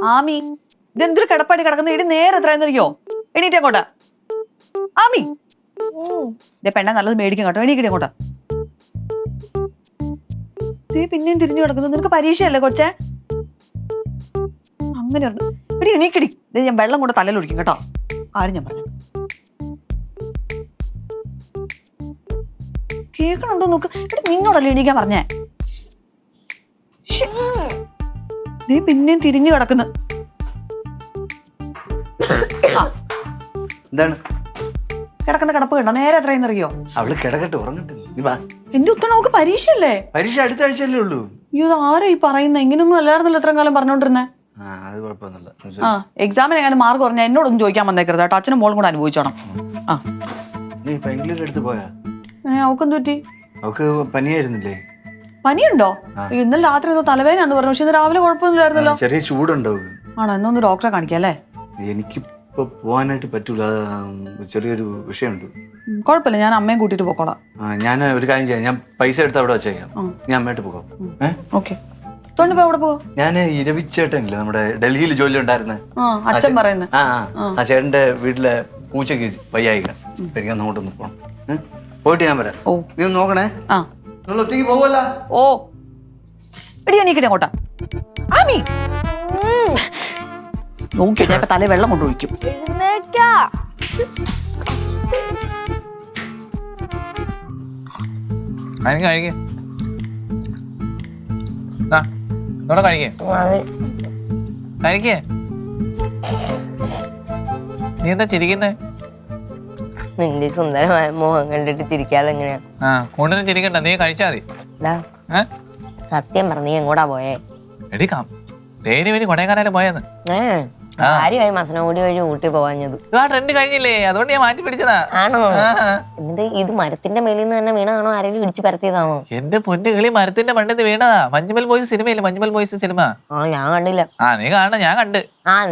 ആമി ഇതെന്തൊരു കിടപ്പാടി കിടക്കുന്ന ഇടി നേരെ എത്രയെന്നറിയോ? എണീറ്റ് അങ്ങോട്ടാ ആമി. ഇതേ പെണ്ണ നല്ലത് മേടിക്കും കേട്ടോ. എണീക്കടി അങ്ങോട്ടാ. പിന്നെയും തിരിഞ്ഞു കിടക്കുന്നത്. നിനക്ക് പരീക്ഷയല്ലേ കൊച്ചേ? അങ്ങനെ എടി എണീക്കടി. ഇത് ഞാൻ വെള്ളം കൊണ്ട് തലയിൽ ഒഴിക്കും കേട്ടോ. കാര്യം ഞാൻ പറഞ്ഞു കേൾക്കണുണ്ടോ നോക്ക്. എടി നിന്നോടല്ലേ എണീക്കാൻ പറഞ്ഞേ? നീ പിന്നെയും തിരിഞ്ഞു കിടക്കുന്നു. എന്താണ് കിടക്കുന്ന കിടപ്പ് കണ്ടോ? നേരെ എത്രയെന്നറിയോ? അവള് കിടക്കട്ടെ, ഉറങ്ങട്ടെ. നീ വാ. എന്റെ ഉത്ത നമുക്ക് പരീക്ഷയല്ലേ? പരീക്ഷ അടുത്ത ആഴ്ചയല്ലേ ഉള്ളൂ. ഇത് ആരാ ഈ പറയുന്നത്? ഇങ്ങനൊന്നും അല്ലായിരുന്നല്ലോ എത്ര കാലം പറഞ്ഞോണ്ടിരുന്നേ. അത് കുഴപ്പമൊന്നുമില്ല. എക്സാമിന് എങ്ങനെ മാർക്ക് പറഞ്ഞാൽ എന്നോടൊന്നും ചോദിക്കാൻ വന്നേക്കരുത് കേട്ടോ. അച്ഛനും മോളും കൂടെ അനുഭവിച്ചോണം. നീ പെൺകുട്ടിയുടെ അടുത്ത് പോയാ? അവക്കെന്ത് പറ്റി? അവക്ക് പനിയായിരുന്നില്ലേ? പനിയുണ്ടോ? ഇന്നലെ രാത്രി എന്തോ തലവേദനയാന്ന് പറഞ്ഞു. പക്ഷെ ഇന്ന് രാവിലെ കുഴപ്പമൊന്നുമില്ലായിരുന്നല്ലോ. ചെറിയ ചൂടുണ്ടോ? ആണോ? എന്നൊന്ന് ഡോക്ടറെ കാണിക്കാം അല്ലേ? എനിക്കിപ്പോ പോവാനായിട്ട് പറ്റൂല. ചെറിയൊരു വിഷയമുണ്ട്. കുഴപ്പമില്ല, ഞാൻ അമ്മയും കൂട്ടിട്ട് പോക്കോളാം. ഞാൻ ഒരു കാര്യം ചെയ്യാം. ഞാൻ പൈസ എടുത്ത് അവിടെ വെച്ചേക്കാം. ഞാൻ അമ്മയായിട്ട് പോകാം. ഓക്കെ. തൊണ്ടിപ്പോ എവിടെ പോവാ? ഞാൻ ഇരവിച്ചേട്ടനില്ലേ, നമ്മുടെ ഡൽഹിയിൽ ജോലി ഉണ്ടായിരുന്നെ, അച്ഛൻ പറയുന്നത്. ആ ചേട്ടന്റെ വീട്ടിലെ പൂച്ചക്ക് വയ്യായിക. എനിക്ക് അങ്ങോട്ടൊന്ന് പോണം. പോയിട്ട് ഞാൻ വരാം. നീ ഒന്ന് നോക്കണേ. നിങ്ങൾ ഒറ്റയ്ക്ക് പോവല്ല? ഓ എടി എണീക്കട്ടെ അങ്ങോട്ടാ. ആമി നോക്കിയോ, ഞാൻ ഇപ്പൊ തലേ വെള്ളം കൊണ്ടൊഴിക്കും. നീ എന്താ ചിരിക്കുന്നേ? നിന്റെ സുന്ദരമായ മോഹം കണ്ടിട്ട് ചിരിക്കാതെങ്ങനെയാ? കൂടുതലും ചിരിക്കണ്ട, നീ കഴിച്ചാ മതി. സത്യം പറ, നീ എങ്ങോട്ടാ പോയേ? എടുക്കാം, തേനി വേണ്ടി കൊടൈക്കനാലും പോയെന്ന്. കാര്യമായി മസനഗുഡി വഴി ഊട്ടി പോവാഞ്ഞത്. ട്രെൻഡ് കഴിഞ്ഞില്ലേ, അതുകൊണ്ട് ഞാൻ മാറ്റി പിടിച്ചതാ. ആണോ? എന്നിട്ട് ഇത് മരത്തിന്റെ മേളിൽ നിന്ന് തന്നെ വീണാണോ? ആരെങ്കിലും ഇടിച്ചു പരത്തിയതാണോ? എന്റെ പൊന്നു കിളി, മരത്തിന്റെ മണ്ടത്ത് വീണതാ. Manjummel boys സിനിമയില്ലേ, Manjummel boys cinema. ഞാൻ കണ്ടില്ല. നീ കാണണം, ഞാൻ കണ്ട്.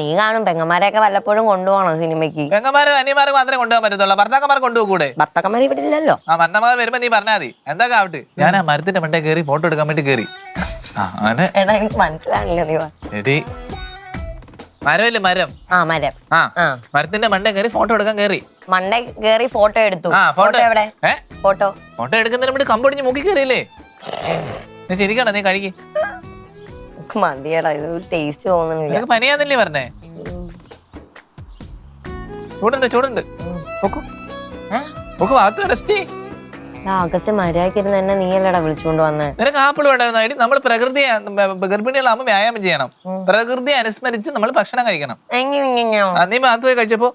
നീ കാണും. പെങ്ങന്മാരെയൊക്കെ വല്ലപ്പോഴും കൊണ്ടുപോകണം സിനിമയ്ക്ക്. പെങ്ങന്മാരും അനിയന്മാർക്ക് മാത്രമേ കൊണ്ടുപോകാൻ പറ്റത്തുള്ളൂ. ഭർത്താക്കന്മാർ കൊണ്ടുപോകൂടെ? ഭർത്താക്കന്മാർ ഇവിടെ ഇല്ലല്ലോ. ഭർത്താക്കന്മാർ വരുമ്പോ നീ പറഞ്ഞാൽ മതി. എന്തൊക്കെ ആവട്ടെ, ഞാൻ ആ മരത്തിന്റെ മണ്ടേ കയറി ഫോട്ടോ എടുക്കാൻ വേണ്ടി കയറി. എടാ, എനിക്ക് മനസ്സിലാണില്ല. നീ എടി, മരമില്ലേ, മരം. മരം. മരത്തിന്റെ മണ്ടേ കയറി ഫോട്ടോ എടുക്കാൻ കയറി. മണ്ടേ കയറി ഫോട്ടോ എടുത്തു. ഫോട്ടോ എവിടെ? ഫോട്ടോ എടുക്കുന്നതിന് വേണ്ടി കമ്പൊടിഞ്ഞ് മൂക്കി കയറിയില്ലേ? നീ ശരിക്കാണോ? നീ കഴിക്ക്. മതിയടാ, ഇത് ടേസ്റ്റ് തോന്നുന്നില്ല. പനിയാന്നല്ലേ പറഞ്ഞേ? ചൂടുണ്ട്. ഭാഗത്ത് റെസ്റ്റ്. അകത്ത് മര്യാദക്കിരുന്ന് തന്നെ നീയല്ലടാ വിളിച്ചുകൊണ്ട് വന്നേ. നിനക്ക് ആപ്പിൾ വേണ്ടായിരുന്നു? ഐഡി, നമ്മൾ പ്രകൃതി ഗർഭിണികളാകുമ്പോൾ വ്യായാമം ചെയ്യണം. പ്രകൃതിയെ അനുസ്മരിച്ച് നമ്മൾ ഭക്ഷണം കഴിക്കണം. നീ ഭാഗത്ത് പോയി കഴിച്ചപ്പോ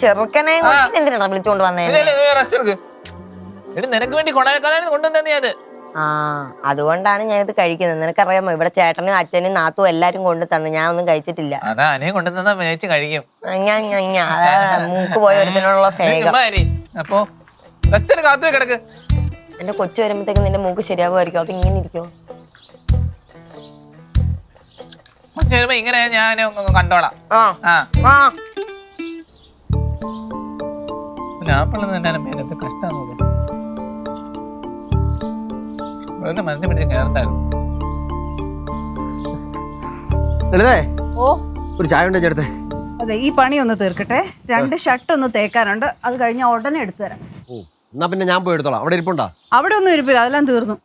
ചെറുക്കനെ എന്തിനാ വിളിച്ചുകൊണ്ട് വന്നേ? റെസ്റ്റ് എടുക്ക്. നിനക്ക് വേണ്ടി കൊടൈക്കനാലിൽ കൊണ്ടുവന്നേ അത്. അതുകൊണ്ടാണ് ഞാനിത് കഴിക്കുന്നത്. നിനക്കറിയാമോ, ഇവിടെ ചേട്ടനും അച്ഛനും നാത്തും എല്ലാരും കൊണ്ടു തന്നു. ഞാൻ ഒന്നും കഴിച്ചിട്ടില്ല. അതാ അനേ കൊണ്ടുതന്നാ മേടിച്ച് കഴിക്കും. മൂക്ക് പോയ ഒരുത്തിനുള്ള സ്നേഹം. അപ്പൊ കാത്തു കിടക്ക്. എന്റെ കൊച്ചു വരുമ്പോഴത്തേക്ക് നിന്റെ മൂക്ക് ശരിയാവുമായിരിക്കും. അത് ഇങ്ങനെ ഇരിക്കോ? വരുമ്പോ ഇങ്ങനെ ഞാൻ കണ്ടോളാം. ആപ്പിൾ തന്നെ മേലത്തെ കഷ്ടം നോക്കും. ഒരു ചായ ഉണ്ടോ ചേട്ടത്തെ? അതെ, ഈ പണി ഒന്ന് തീർക്കട്ടെ. 2 ഷർട്ട് ഒന്ന് തേക്കാനുണ്ട്. അത് കഴിഞ്ഞ ഉടനെ എടുത്തു തരാം. എന്നാ പിന്നെ ഞാൻ പോയി എടുത്തോളാം. അവിടെ ഇരിപ്പുണ്ടോ? അവിടെ ഒന്നും ഇരിപ്പില്ല, അതെല്ലാം തീർന്നു.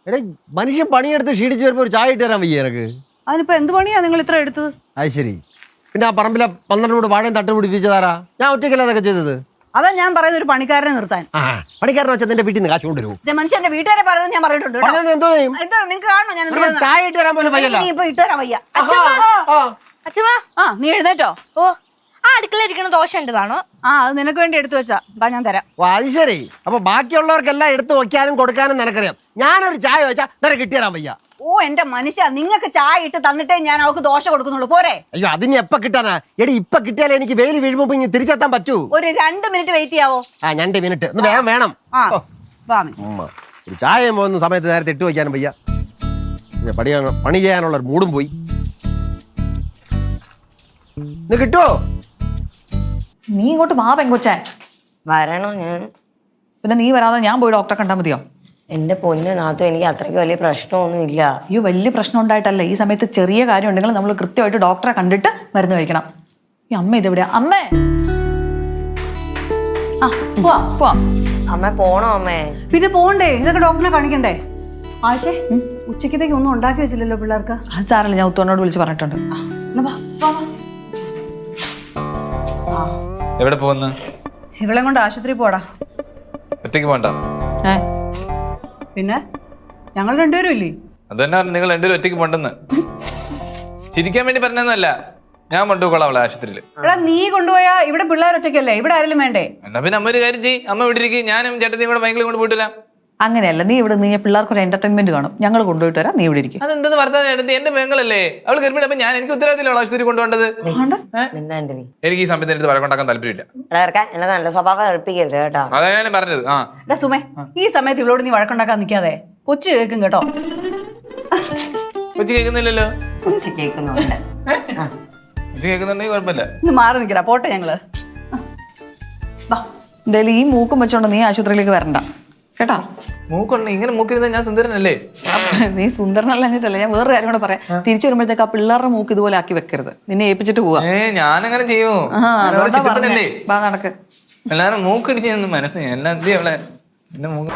എടേ, മനുഷ്യൻ പണിയെടുത്ത് ക്ഷീണിച്ച് വരുമ്പോ ഒരു ചായ ഇട്ട് തരാൻ വയ്യ എനക്ക്. അതിനിപ്പോ എന്ത് പണിയാ നിങ്ങൾ ഇത്ര എടുത്തത്? അത് ശരി. പിന്നെ ആ പറമ്പിലെ 12 കൂടെ വാഴയും തട്ട് പിടിപ്പിച്ചതാരാ? ഞാൻ ഒറ്റയ്ക്കല്ല അതൊക്കെ ചെയ്തത്. അതാ ഞാൻ പറയുന്നത്, ഒരു പണിക്കാരനെ നിർത്താൻ. പണിക്കാരനെ വെച്ചാൽ നിന്റെ വീട്ടിൽ നിന്ന് കാശ് കൊണ്ടുവരൂ. മനുഷ്യന്റെ വീട്ടുകാരെ പറയുന്നത് ഞാൻ പറഞ്ഞിട്ടുണ്ട്. നിങ്ങൾക്ക് കാണോ? ഞാൻ ചായ ഇട്ട് തരാൻ പോലും വയ്യല്ല. ഇപ്പൊ ഇട്ട് തരാൻ വയ്യ. നീ എഴുന്നേറ്റോ? അടുക്കള ഇരിക്കുന്ന ദോശ ഉണ്ടതാണോ? അത് നിനക്ക് വേണ്ടി എടുത്തു വെച്ചാ ഞാൻ തരാം. അത് ശരി. അപ്പൊ ബാക്കിയുള്ളവർക്കെല്ലാം എടുത്തു വെക്കാനും കൊടുക്കാനും നിനക്കറിയാം. ഞാനൊരു ചായ വെച്ചാൽ നിനക്ക് കിട്ടിയരാൻ വയ്യ. എന്റെ മനുഷ്യ, നിങ്ങൾക്ക് ചായ ഇട്ട് തന്നിട്ടേ ഞാൻ അവൾക്ക് ദോശ കൊടുക്കുന്നുള്ളൂ. പോരെ? അയ്യോ, അതിന് എപ്പ കിട്ടാനാ? എടി, ഇപ്പൊ കിട്ടിയാലേ എനിക്ക് വെയിൽ വീഴുമ്പോ ഇനി തിരിച്ചെത്താൻ പറ്റൂ. ഒരു 2 മിനിറ്റ് വെയിറ്റ് ചെയ്യാവോ? 2 മിനിറ്റ് വേഗം വേണം. ഒരു ചായ പോകുന്ന സമയത്ത് നേരത്തെ ഇട്ട് വയ്ക്കാനും വയ്യ. പണി ചെയ്യാനുള്ള മൂടും പോയി. കിട്ടുവോ? നീ ഇങ്ങോട്ട് വാ പെങ്കൊച്ചാൻ. വരണോ? ഞാൻ പിന്നെ നീ വരാതെ ഞാൻ പോയി ഡോക്ടറെ കണ്ടാൽ മതിയോ? എന്റെ പൊന്ന് നാത്തു എനിക്ക് അത്രയ്ക്ക് വലിയ പ്രശ്നമൊന്നും ഇല്ല. അയ്യോ വലിയ പ്രശ്നം ഉണ്ടായിട്ടല്ല, ഈ സമയത്ത് ചെറിയ കാര്യം ഉണ്ടെങ്കിൽ നമ്മൾ കൃത്യമായിട്ട് ഡോക്ടറെ കണ്ടിട്ട് മരുന്ന് കഴിക്കണം. ഈ അമ്മ ഇതെവിടെയാ? അമ്മേ, ആ പോവാ പോവാ. അമ്മ പോണോ അമ്മേ? പിന്നെ പോണ്ടേ, ഇതൊക്കെ ഡോക്ടറിനെ കാണിക്കണ്ടേ? ആശേ, ഉച്ചക്കത്തേക്ക് ഒന്നും ഉണ്ടാക്കി വെച്ചില്ലല്ലോ പിള്ളേർക്ക്. അത് സാരല്ല, ഞാൻ ഉത്തോനോട് വിളിച്ച് പറഞ്ഞിട്ടുണ്ട്. എന്നാ വാ, വാ, വാ. എവിടെ പോകുന്നു? ഇവളെ കൊണ്ട് ആശുപത്രി പോടാ. ഒറ്റയ്ക്ക് പോകണ്ട. പിന്നെ ഞങ്ങൾ രണ്ടുപേരും ഇല്ലേ? അത് തന്നെ പറഞ്ഞു, നിങ്ങൾ രണ്ടുപേരും ഒറ്റയ്ക്ക് പോണ്ടെന്ന്. ചിരിക്കാൻ വേണ്ടി പറഞ്ഞൊന്നുമല്ല, ഞാൻ കൊണ്ടുപോയിക്കോളാം അവളെ ആശുപത്രിയിൽ. എടാ നീ കൊണ്ടുപോയാ ഇവിടെ പിള്ളേർ ഒറ്റയ്ക്കല്ലേ, ഇവിടെ ആരെങ്കിലും വേണ്ടേ? എന്നാ പിന്നെ അമ്മ ഒരു കാര്യം ചെയ്യ്, അമ്മ ഇവിടെ ഇരിക്കും, ഞാനും ചേട്ടത്തിയും കൂടെ ബൈക്കിൽ കൊണ്ട് പോയിട്ട് വരാം. അങ്ങനെയല്ല, നീ ഇവിടെ നീ പിള്ളേർക്ക് ഒരു എന്റർടൈൻമെന്റ് കാണും, ഞങ്ങൾ കൊണ്ടുപോയിട്ട് വരാം, നീ ഇവിടെ ഇരിക്കും. അതെന്തെന്ന് പറഞ്ഞാൽ ചേട്ടത്തി എന്റെ പെങ്ങളല്ലേ, അവള് ഗർഭിണി, അപ്പൊ ഞാൻ എനിക്ക് ഉത്തരവാദിത്തം ആശുപത്രി കൊണ്ടുപോകേണ്ടത്. മിണ്ടാണ്ടിരി. എനിക്ക് ഈ സമയത്ത് എടുത്ത് വഴക്കുണ്ടാക്കാൻ താല്പര്യമില്ല. ഇടവർക്ക എന്നെ നല്ല സ്വഭാവം ഏൽപ്പിക്കരുത് കേട്ടോ. അതാ ഞാൻ പറഞ്ഞത്. ആ എടാ സുമേ, ഈ സമയത്ത് ഇവളോട് നീ വഴക്കുണ്ടാക്കാൻ നിൽക്കാതെ, കൊച്ചു കേൾക്കും കേട്ടോ. കൊച്ചി കേൾക്കുന്നില്ലല്ലോ. കൊച്ചു കേൾക്കുന്നുണ്ട്. കൊച്ചി കേൾക്കുന്നുണ്ടെങ്കിൽ കുഴപ്പമില്ല. ഇന്ന് മാറി നിൽക്കടാ, പോട്ടെ ഞങ്ങള്. വാ. എന്തായാലും ഈ മൂക്കും വെച്ചോണ്ട് നീ ആശുപത്രിയിലേക്ക് വരണ്ട കേട്ടാ. മൂക്കുണ്ട്, ഇങ്ങനെ മൂക്കിരുന്ന ഞാൻ സുന്ദരനല്ലേ? നീ സുന്ദരനല്ലഞ്ഞിട്ടല്ല, ഞാൻ വേറൊരു കാര്യം കൂടെ പറയാം. തിരിച്ചു വരുമ്പോഴത്തേക്ക് ആ പിള്ളേരുടെ മൂക്ക് ഇതുപോലെ ആക്കി വെക്കരുത്, നിന്നെ ഏൽപ്പിച്ചിട്ട് പോവാ. ഞാനങ്ങനെ ചെയ്യൂ. അതുകൊണ്ടാ പറഞ്ഞേ. വാ നടക്ക്. എല്ലാരും മൂക്കടിച്ച് മനസ്സിലായി. എല്ലാം അവളെ എന്റെ മൂക്ക്